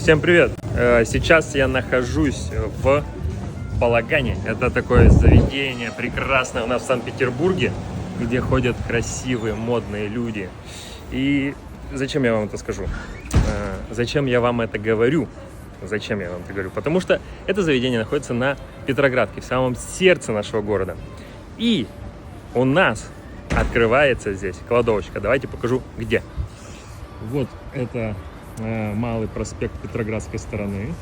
Всем привет! Сейчас я нахожусь в Балагане. Это такое заведение прекрасное у нас в Санкт-Петербурге, где ходят красивые, модные люди. И зачем я вам это скажу? Зачем я вам это говорю? Зачем я вам это говорю? Потому что это заведение находится на Петроградке, в самом сердце нашего города. И у нас открывается здесь кладовочка. Давайте покажу, где. Вот это Малый проспект Петроградской стороны.